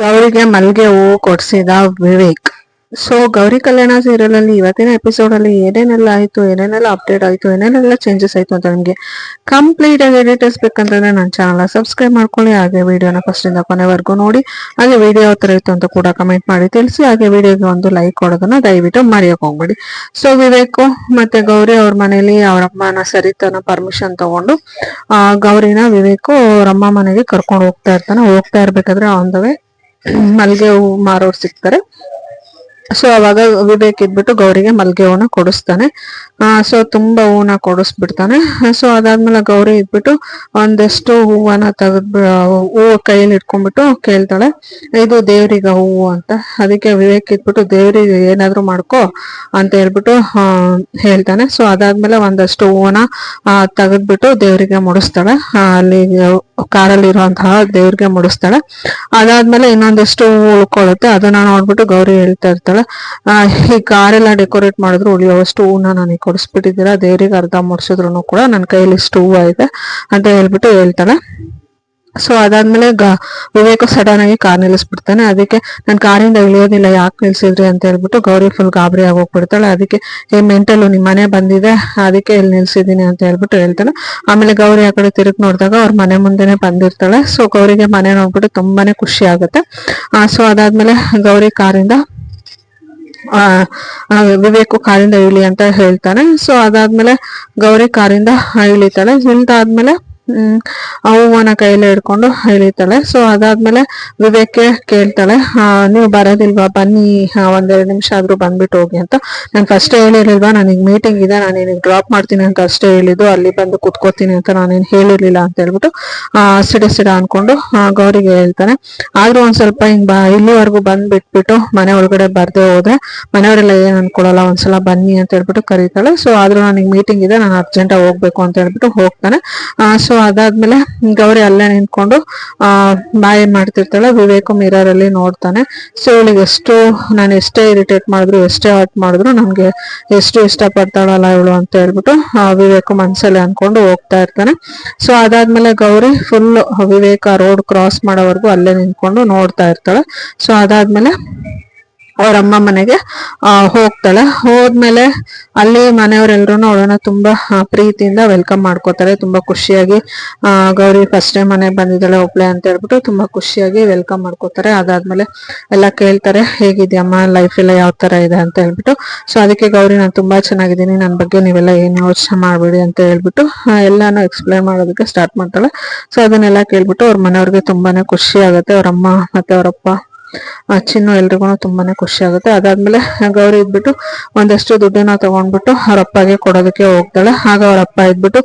ಗೌರಿಗೆ ಮಲ್ಗೆ ಹೂವು ಕೊಡ್ಸಿದ ವಿವೇಕ್. ಸೊ ಗೌರಿ ಕಲ್ಯಾಣ ಸೀರಿಯಲ್ ಅಲ್ಲಿ ಇವತ್ತಿನ ಎಪಿಸೋಡ್ ಅಲ್ಲಿ ಏನೇನೆಲ್ಲ ಆಯ್ತು, ಏನೇನೆಲ್ಲ ಅಪ್ಡೇಟ್ ಆಯ್ತು, ಏನೇನೆಲ್ಲ ಚೇಂಜಸ್ ಆಯ್ತು ಅಂತ ನಿಮ್ಗೆ ಕಂಪ್ಲೀಟ್ ಆಗಿ ಡೀಟೇಲ್ಸ್ ಬೇಕಂತಂದ್ರೆ ನನ್ನ ಚಾನಲ್ ಸಬ್ಸ್ಕ್ರೈಬ್ ಮಾಡ್ಕೊಳ್ಳಿ. ಹಾಗೆ ವಿಡಿಯೋನ ಫಸ್ಟ್ ಇಂದ ಕೊನೆವರೆಗೂ ನೋಡಿ. ಹಾಗೆ ವಿಡಿಯೋ ಯಾವ ತರ ಇತ್ತು ಅಂತ ಕೂಡ ಕಮೆಂಟ್ ಮಾಡಿ ತಿಳಿಸಿ. ಹಾಗೆ ವಿಡಿಯೋಗೆ ಒಂದು ಲೈಕ್ ಕೊಡೋದನ್ನ ದಯವಿಟ್ಟು ಮರೆಯಕ್ ಹೋಗ್ಬೇಡಿ. ಸೊ ವಿವೇಕ್ ಮತ್ತೆ ಗೌರಿ ಅವ್ರ ಮನೇಲಿ ಅವ್ರ ಅಮ್ಮನ ಸರಿತನ ಪರ್ಮಿಷನ್ ತಗೊಂಡು ಗೌರಿನ ವಿವೇಕ್ ಅವ್ರ ಅಮ್ಮ ಮನೆಗೆ ಕರ್ಕೊಂಡು ಹೋಗ್ತಾ ಇರ್ಬೇಕಾದ್ರೆ ಆನ್ ದ ವೇ ಮಲ್ಗೆ ಹೂ ಮಾರೋರು ಸಿಗ್ತಾರೆ. ಸೊ ಅವಾಗ ವಿವೇಕ್ ಇದ್ಬಿಟ್ಟು ಗೌರಿಗೆ ಮಲ್ಗೆ ಹೂವನ್ನ ಕೊಡಿಸ್ತಾನೆ. ಸೊ ತುಂಬಾ ಹೂವನ್ನ ಕೊಡಿಸ್ಬಿಡ್ತಾನೆ. ಸೊ ಅದಾದ್ಮೇಲೆ ಗೌರಿ ಇದ್ಬಿಟ್ಟು ಒಂದಷ್ಟು ಹೂವನ್ನ ಹೂವು ಕೈಯಲ್ಲಿ ಇಟ್ಕೊಂಡ್ಬಿಟ್ಟು ಕೇಳ್ತಾಳೆ, ಇದು ದೇವ್ರಿಗೆ ಹೂವು ಅಂತ. ಅದಕ್ಕೆ ವಿವೇಕ್ ಇದ್ಬಿಟ್ಟು ದೇವ್ರಿಗೆ ಏನಾದ್ರು ಮಾಡ್ಕೋ ಅಂತ ಹೇಳ್ಬಿಟ್ಟು ಹೇಳ್ತಾನೆ. ಸೊ ಅದಾದ್ಮೇಲೆ ಒಂದಷ್ಟು ಹೂವನ್ನ ತೆಗೆದ್ಬಿಟ್ಟು ದೇವ್ರಿಗೆ ಮುಡಿಸ್ತಾಳೆ. ಅಲ್ಲಿ ಕಾರಲ್ಲಿ ಇರುವಂತಹ ದೇವ್ರಿಗೆ ಮುಡಿಸ್ತಾಳೆ. ಅದಾದ್ಮೇಲೆ ಇನ್ನೊಂದಷ್ಟು ಹೂವು ಉಳ್ಕೊಳ್ಳುತ್ತೆ. ಅದನ್ನ ನೋಡ್ಬಿಟ್ಟು ಗೌರಿ ಹೇಳ್ತಾ ಇರ್ತಾಳೆ, ಈ ಕಾರೆಲ್ಲ ಡೆಕೋರೇಟ್ ಮಾಡಿದ್ರು ಉಳಿಯುವಷ್ಟು ಹೂವನ್ನ ನನಗೆ ಕೊಡಿಸ್ಬಿಟ್ಟಿದ್ದೀರಾ, ದೇವ್ರಿಗೆ ಅರ್ಧ ಮುಡ್ಸಿದ್ರು ಕೂಡ ನನ್ನ ಕೈಯಲ್ಲಿ ಇಷ್ಟು ಹೂವು ಇದೆ ಅಂತ ಹೇಳ್ಬಿಟ್ಟು ಹೇಳ್ತಾಳೆ. ಸೊ ಅದಾದ್ಮೇಲೆ ವಿವೇಕ್ ಸಡನ್ ಆಗಿ ಕಾರ್ ನಿಲ್ಲಿಸ್ಬಿಡ್ತಾನೆ. ಅದಕ್ಕೆ ನಾನು ಕಾರಿಂದ ಇಳಿಯೋದಿಲ್ಲ, ಯಾಕೆ ನಿಲ್ಸಿದ್ರಿ ಅಂತ ಹೇಳ್ಬಿಟ್ಟು ಗೌರಿ ಫುಲ್ ಗಾಬರಿ ಆಗಿ ಹೋಗ್ಬಿಡ್ತಾಳೆ. ಅದಕ್ಕೆ ಮೆಂಟಲ್ ನಿಮ್ ಮನೆ ಬಂದಿದೆ, ಅದಕ್ಕೆ ಇಲ್ಲಿ ನಿಲ್ಸಿದೀನಿ ಅಂತ ಹೇಳ್ಬಿಟ್ಟು ಹೇಳ್ತಾಳೆ. ಆಮೇಲೆ ಗೌರಿ ಆ ಕಡೆ ತಿರುಗಿ ನೋಡಿದಾಗ ಅವ್ರ ಮನೆ ಮುಂದೆನೆ ಬಂದಿರ್ತಾಳೆ. ಸೊ ಗೌರಿಗೆ ಮನೆ ನೋಡ್ಬಿಟ್ಟು ತುಂಬಾನೇ ಖುಷಿ ಆಗುತ್ತೆ. ಸೊ ಅದಾದ್ಮೇಲೆ ಗೌರಿ ಕಾರಿಂದ ವಿವೇಕ್ ಕಾರಿಂದ ಇಳಿ ಅಂತ ಹೇಳ್ತಾನೆ. ಸೊ ಅದಾದ್ಮೇಲೆ ಗೌರಿ ಕಾರಿಂದ ಇಳಿತಾಳೆ. ಇಳಿದಾದ್ಮೇಲೆ ಹೂವನ್ನ ಕೈಯಲ್ಲಿ ಹಿಡ್ಕೊಂಡು ಇಳಿತಾಳೆ. ಸೊ ಅದಾದ್ಮೇಲೆ ವಿವೇಕ್ ಕೇಳ್ತಾಳೆ, ನೀವು ಬರೋದಿಲ್ವಾ, ಬನ್ನಿ ಒಂದೆರಡು ನಿಮಿಷ ಆದ್ರೂ ಬಂದ್ಬಿಟ್ಟು ಹೋಗಿ ಅಂತ. ನಾನು ಫಸ್ಟ್ ಹೇಳಿರ್ಲಿಲ್ವಾ ನನಗೆ ಮೀಟಿಂಗ್ ಇದೆ, ನಾನು ನಿನಗೆ ಡ್ರಾಪ್ ಮಾಡ್ತೀನಿ ಅಂತ ಅಷ್ಟೇ ಹೇಳಿದ್ದು, ಅಲ್ಲಿ ಬಂದು ಕುತ್ಕೋತೀನಿ ಅಂತ ನಾನೇನು ಹೇಳಿರ್ಲಿಲ್ಲ ಅಂತ ಹೇಳ್ಬಿಟ್ಟು ಸಿಡ ಅನ್ಕೊಂಡು ಗೌರಿಗೆ ಹೇಳ್ತಾನೆ. ಆದ್ರೂ ಒಂದ್ ಸ್ವಲ್ಪ ಹಿಂಗ್ ಇಲ್ಲಿವರೆಗೂ ಬಂದ್ಬಿಟ್ಬಿಟ್ಟು ಮನೆ ಒಳಗಡೆ ಬರ್ದೇ ಹೋದ್ರೆ ಮನೆಯವರೆಲ್ಲ ಏನ್ ಅನ್ಕೊಳಲ್ಲ, ಒಂದ್ಸಲ ಬನ್ನಿ ಅಂತ ಹೇಳ್ಬಿಟ್ಟು ಕರೀತಾಳೆ. ಸೊ ಆದ್ರೂ ನನಗೆ ಮೀಟಿಂಗ್ ಇದೆ, ನಾನು ಅರ್ಜೆಂಟ್ ಆಗಿ ಹೋಗ್ಬೇಕು ಅಂತ ಹೇಳ್ಬಿಟ್ಟು ಹೋಗ್ತಾನೆ. ಸೊ ಅದಾದ್ಮೇಲೆ ಗೌರಿ ಅಲ್ಲೇ ನಿಂತ್ಕೊಂಡು ಬಾಯಿ ಮಾಡ್ತಿರ್ತಾಳೆ. ವಿವೇಕ್ ಮಿರರ್ ಅಲ್ಲಿ ನೋಡ್ತಾನೆ. ಸೊ ಇವಳಿಗೆ ನಾನು ಎಷ್ಟೇ ಇರಿಟೇಟ್ ಮಾಡಿದ್ರು, ಎಷ್ಟೇ ಹರ್ಟ್ ಮಾಡಿದ್ರು ನನ್ಗೆ ಎಷ್ಟು ಇಷ್ಟ ಪಡ್ತಾಳಲ್ಲ ಇವಳು ಅಂತ ಹೇಳ್ಬಿಟ್ಟು ವಿವೇಕ್ ಮನ್ಸಲ್ಲಿ ಅನ್ಕೊಂಡು ಹೋಗ್ತಾ ಇರ್ತಾನೆ. ಸೊ ಅದಾದ್ಮೇಲೆ Gauri full Vivek road cross ಮಾಡೋವರೆಗೂ ಅಲ್ಲೇ ನಿಂತ್ಕೊಂಡು ನೋಡ್ತಾ ಇರ್ತಾಳೆ. ಸೊ ಅದಾದ್ಮೇಲೆ ಅವ್ರ ಅಮ್ಮ ಮನೆಗೆ ಹೋಗ್ತಾಳೆ. ಹೋದ್ಮೇಲೆ ಅಲ್ಲಿ ಮನೆಯವರೆಲ್ಲರೂ ಅವಳನ್ನ ತುಂಬಾ ಪ್ರೀತಿಯಿಂದ ವೆಲ್ಕಮ್ ಮಾಡ್ಕೋತಾರೆ. ತುಂಬಾ ಖುಷಿಯಾಗಿ ಗೌರಿ ಫಸ್ಟ್ ಟೈಮ್ ಮನೆಗೆ ಬಂದಿದ್ದಾಳೆ ಒಬ್ಳೆ ಅಂತ ಹೇಳ್ಬಿಟ್ಟು ತುಂಬಾ ಖುಷಿಯಾಗಿ ವೆಲ್ಕಮ್ ಮಾಡ್ಕೋತಾರೆ. ಅದಾದ್ಮೇಲೆ ಎಲ್ಲ ಕೇಳ್ತಾರೆ, ಹೇಗಿದ್ಯಮ್ಮ, ಲೈಫ್ ಎಲ್ಲ ಯಾವ ತರ ಇದೆ ಅಂತ ಹೇಳ್ಬಿಟ್ಟು. ಸೊ ಅದಕ್ಕೆ ಗೌರಿ ನಾನು ತುಂಬಾ ಚೆನ್ನಾಗಿದ್ದೀನಿ, ನನ್ನ ಬಗ್ಗೆ ನೀವೆಲ್ಲ ಏನ್ ಯೋಚನೆ ಮಾಡ್ಬೇಡಿ ಅಂತ ಹೇಳ್ಬಿಟ್ಟು ಎಲ್ಲಾನು ಎಕ್ಸ್ಪ್ಲೈನ್ ಮಾಡೋದಕ್ಕೆ ಸ್ಟಾರ್ಟ್ ಮಾಡ್ತಾಳೆ. ಸೊ ಅದನ್ನೆಲ್ಲ ಕೇಳ್ಬಿಟ್ಟು ಅವ್ರ ಮನೆಯವ್ರಿಗೆ ತುಂಬಾನೇ ಖುಷಿ ಆಗುತ್ತೆ. ಅವ್ರಮ್ಮ ಮತ್ತೆ ಅವರಪ್ಪ ಚಿನ್ನು ಎಲ್ರಿಗೂ ತುಂಬಾನೇ ಖುಷಿ ಆಗುತ್ತೆ. ಅದಾದ್ಮೇಲೆ ಗೌರಿ ಇದ್ಬಿಟ್ಟು ಒಂದಷ್ಟು ದುಡ್ಡನ್ನ ತಗೊಂಡ್ಬಿಟ್ಟು ಅವ್ರ ಅಪ್ಪಗೆ ಕೊಡೋದಕ್ಕೆ ಹೋಗ್ತಾಳೆ. ಆಗ ಅವ್ರ ಅಪ್ಪ ಇದ್ಬಿಟ್ಟು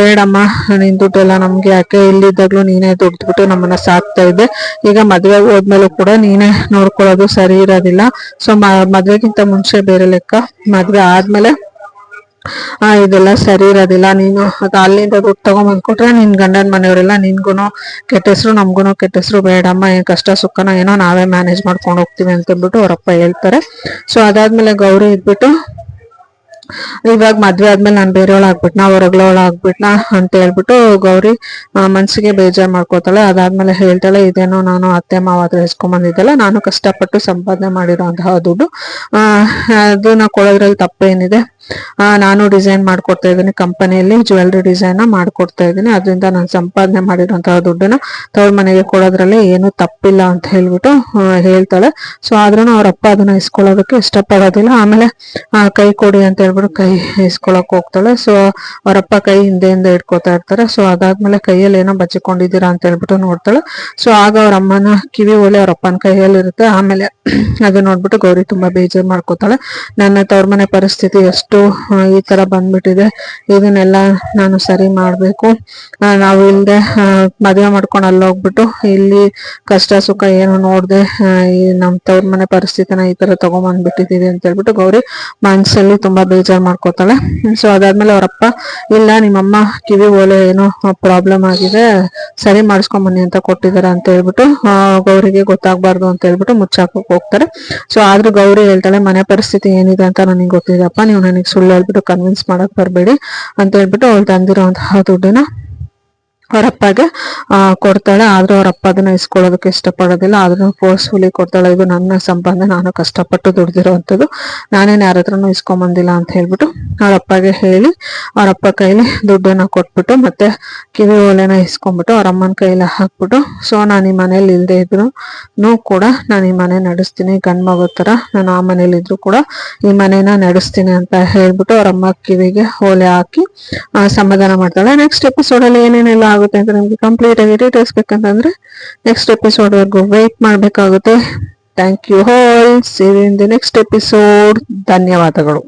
ಬೇಡಮ್ಮ, ನಿನ್ ದುಡ್ಡೆಲ್ಲ ನಮ್ಗೆ ಯಾಕೆ, ಇಲ್ಲಿದ್ದಾಗ್ಲೂ ನೀನೇ ದುಡ್ದ್ಬಿಟ್ಟು ನಮ್ಮನ್ನ ಸಾಕ್ತಾ ಇದ್ದೆ, ಈಗ ಮದ್ವೆ ಹೋದ್ಮೇಲೂ ಕೂಡ ನೀನೇ ನೋಡ್ಕೊಳ್ಳೋದು ಸರಿ ಇರೋದಿಲ್ಲ. ಸೊ ಮದ್ವೆಗಿಂತ ಮುಂಚೆ ಬೇರೆ ಲೆಕ್ಕ, ಮದ್ವೆ ಆದ್ಮೇಲೆ ಇದೆಲ್ಲ ಸರಿ ಇರೋದಿಲ್ಲ. ನೀನು ಅಲ್ಲಿಂದ ದುಡ್ಡು ತಗೊಂಬಂದ್ಕೊಟ್ರೆ ನಿನ್ ಗಂಡನ ಮನೆಯವರೆಲ್ಲ ನಿನ್ಗುನು ಕೆಟ್ಟ ಹೆಸರು, ನಮ್ಗುನು ಕೆಟ್ಟ ಹೆಸರು, ಬೇಡಮ್ಮ, ಏನ್ ಕಷ್ಟ ಸುಖನ ಏನೋ ನಾವೇ ಮ್ಯಾನೇಜ್ ಮಾಡ್ಕೊಂಡು ಹೋಗ್ತೀವಿ ಅಂತಂದ್ಬಿಟ್ಟು ಅವ್ರಪ್ಪ ಹೇಳ್ತಾರೆ. ಸೊ ಅದಾದ್ಮೇಲೆ ಗೌರಿ ಇದ್ಬಿಟ್ಟು ಇವಾಗ ಮದ್ವೆ ಆದ್ಮೇಲೆ ನಾನು ಬೇರೆಯವಳಾಗ್ಬಿಟ್ನಾ, ಹೊರಗ್ಲವಳಾಗ್ಬಿಟ್ನಾ ಅಂತ ಹೇಳ್ಬಿಟ್ಟು ಗೌರಿ ಮನ್ಸಿಗೆ ಬೇಜಾರ್ ಮಾಡ್ಕೋತಾಳೆ. ಅದಾದ್ಮೇಲೆ ಹೇಳ್ತಾಳೆ, ಇದೇನೋ ನಾನು ಅತ್ತೆ ಮಾವ ಹತ್ರ ಇಸ್ಕೊಂಬಂದಿದ್ದಲ್ಲ, ನಾನು ಕಷ್ಟಪಟ್ಟು ಸಂಪಾದನೆ ಮಾಡಿರೋಂತಹ ದುಡ್ಡು, ಅದನ್ನ ಕೊಡೋದ್ರಲ್ಲಿ ತಪ್ಪೇನಿದೆ. ನಾನು ಡಿಸೈನ್ ಮಾಡ್ಕೊಡ್ತಾ ಇದ್ದೀನಿ, ಕಂಪನಿಯಲ್ಲಿ ಜ್ಯುವೆಲ್ರಿ ಡಿಸೈನ್ ಮಾಡ್ಕೊಡ್ತಾ ಇದ್ದೀನಿ, ಅದರಿಂದ ನಾನು ಸಂಪಾದನೆ ಮಾಡಿರೋಂತಹ ದುಡ್ಡನ್ನ ತವ್ರ ಮನೆಗೆ ಕೊಡೋದ್ರಲ್ಲಿ ಏನು ತಪ್ಪಿಲ್ಲ ಅಂತ ಹೇಳ್ಬಿಟ್ಟು ಹೇಳ್ತಾಳೆ. ಸೊ ಆದ್ರೂ ಅವ್ರಪ್ಪ ಅದನ್ನ ಇಸ್ಕೊಳ್ಳೋದಕ್ಕೆ ಇಷ್ಟಪಡೋದಿಲ್ಲ. ಆಮೇಲೆ ಕೈ ಕೊಡಿ ಅಂತ ಹೇಳ್ಬಿಟ್ಟು ಕೈ ಇಸ್ಕೊಳಕ್ ಹೋಗ್ತಾಳೆ. ಸೊ ಅವರಪ್ಪ ಕೈ ಹಿಂದೆಯಿಂದ ಇಟ್ಕೋತಾ ಇರ್ತಾರೆ. ಸೊ ಅದಾದ್ಮೇಲೆ ಕೈಯಲ್ಲಿ ಏನೋ ಬಚ್ಚಿಕೊಂಡಿದ್ದೀರಾ ಅಂತ ಹೇಳ್ಬಿಟ್ಟು ನೋಡ್ತಾಳೆ. ಸೊ ಆಗ ಅವ್ರ ಅಮ್ಮನ ಕಿವಿ ಒಲೆ ಅವ್ರ ಅಪ್ಪನ ಕೈಯಲ್ಲಿ ಇರುತ್ತೆ. ಆಮೇಲೆ ಅದು ನೋಡ್ಬಿಟ್ಟು ಗೌರಿ ತುಂಬಾ ಬೇಜಾರ್ ಮಾಡ್ಕೋತಾಳೆ. ನನ್ನ ತವ್ರ ಮನೆ ಪರಿಸ್ಥಿತಿ ಎಷ್ಟು ಈ ತರ ಬಂದ್ಬಿಟ್ಟಿದೆ, ಇದನ್ನೆಲ್ಲ ನಾನು ಸರಿ ಮಾಡ್ಬೇಕು. ನಾವು ಇಲ್ದೆ ಮದುವೆ ಮಾಡ್ಕೊಂಡು ಅಲ್ಲೋಗ್ಬಿಟ್ಟು ಇಲ್ಲಿ ಕಷ್ಟ ಸುಖ ಏನು ನೋಡ್ದೆ ನಮ್ ತವ್ರ ಮನೆ ಪರಿಸ್ಥಿತಿನ ಈ ತರ ತಗೊಂಬಂದ್ಬಿಟ್ಟಿದೀವಿ ಅಂತ ಹೇಳ್ಬಿಟ್ಟು ಗೌರಿ ಮನ್ಸಲ್ಲಿ ತುಂಬಾ ಬೇಜಾರ್ ಮಾಡ್ಕೋತಾಳೆ. ಸೊ ಅದಾದ್ಮೇಲೆ ಅವರಪ್ಪ, ಇಲ್ಲ ನಿಮ್ಮಮ್ಮ ಕಿವಿ ಓಲೆ ಏನೋ ಪ್ರಾಬ್ಲಮ್ ಆಗಿದೆ, ಸರಿ ಮಾಡಿಸ್ಕೊಂಡ್ ಬನ್ನಿ ಅಂತ ಕೊಟ್ಟಿದಾರೆ ಅಂತ ಹೇಳ್ಬಿಟ್ಟು ಗೌರಿಗೆ ಗೊತ್ತಾಗ್ಬಾರ್ದು ಅಂತ ಹೇಳ್ಬಿಟ್ಟು ಮುಚ್ಚಾಕಕ್ ಹೋಗ್ತಾರೆ. ಸೊ ಆದ್ರೂ ಗೌರಿ ಹೇಳ್ತಾಳೆ, ಮನೆ ಪರಿಸ್ಥಿತಿ ಏನಿದೆ ಅಂತ ನನಗೆ ಗೊತ್ತಿದೆಪ್ಪ, ನೀವು ನನಗೆ ಸುಳ್ಳು ಹೇಳ್ಬಿಟ್ಟು ಕನ್ವಿನ್ಸ್ ಮಾಡಕ್ ಬರ್ಬೇಡಿ ಅಂತ ಹೇಳ್ಬಿಟ್ಟು ಅವ್ಳು ತಂದಿರೋಂತಹ ದುಡ್ಡನ್ನ ಅವರಪ್ಪಗೆ ಕೊಡ್ತಾಳೆ. ಆದ್ರೂ ಅವರಪ್ಪ ಅದನ್ನ ಇಸ್ಕೊಳ್ಳೋದಕ್ಕೆ ಇಷ್ಟಪಡೋದಿಲ್ಲ. ಆದ್ರೂ ಫೋರ್ಸ್ಫುಲಿ ಕೊಡ್ತಾಳೆ. ಇದು ನನ್ನ ಸಂಪಾದನೆ, ನಾನು ಕಷ್ಟಪಟ್ಟು ದುಡ್ದಿರೋವಂಥದ್ದು, ನಾನೇನು ಯಾರ ಹತ್ರನೂ ಇಸ್ಕೊಂಬಂದಿಲ್ಲ ಅಂತ ಹೇಳ್ಬಿಟ್ಟು ಅವರಪ್ಪಗೆ ಹೇಳಿ ಅವರಪ್ಪ ಕೈಲಿ ದುಡ್ಡನ್ನ ಕೊಟ್ಬಿಟ್ಟು ಮತ್ತೆ ಕಿವಿ ಓಲೆನ ಇಸ್ಕೊಂಡ್ಬಿಟ್ಟು ಅವ್ರಮ್ಮನ ಕೈಲಿ ಹಾಕ್ಬಿಟ್ಟು, ಸೊ ನಾನು ಈ ಮನೇಲಿ ಇಲ್ಲದೆ ಇದ್ರು ಕೂಡ ನಾನು ಈ ಮನೆ ನಡೆಸ್ತೀನಿ, ಗಂಡ್ ಮಗು ಥರ ನಾನು ಆ ಮನೇಲಿ ಇದ್ರು ಕೂಡ ಈ ಮನೇನ ನಡೆಸ್ತೀನಿ ಅಂತ ಹೇಳ್ಬಿಟ್ಟು ಅವ್ರಮ್ಮ ಕಿವಿಗೆ ಓಲೆ ಹಾಕಿ ಸಮಾಧಾನ ಮಾಡ್ತಾಳೆ. ನೆಕ್ಸ್ಟ್ ಎಪಿಸೋಡಲ್ಲಿ ಏನೇನೆಲ್ಲ ಆಗುತ್ತೆ ಅಂತ ನಿಮ್ಗೆ ಕಂಪ್ಲೀಟ್ ಆಗಿ ಡೀಟೇಲ್ಸ್ ಬೇಕಂತಂದ್ರೆ ನೆಕ್ಸ್ಟ್ ಎಪಿಸೋಡ್ವರೆಗೂ ವೆಯ್ಟ್ ಮಾಡಬೇಕಾಗುತ್ತೆ. Thank you all. See you in the next episode. ಧನ್ಯವಾದಗಳು.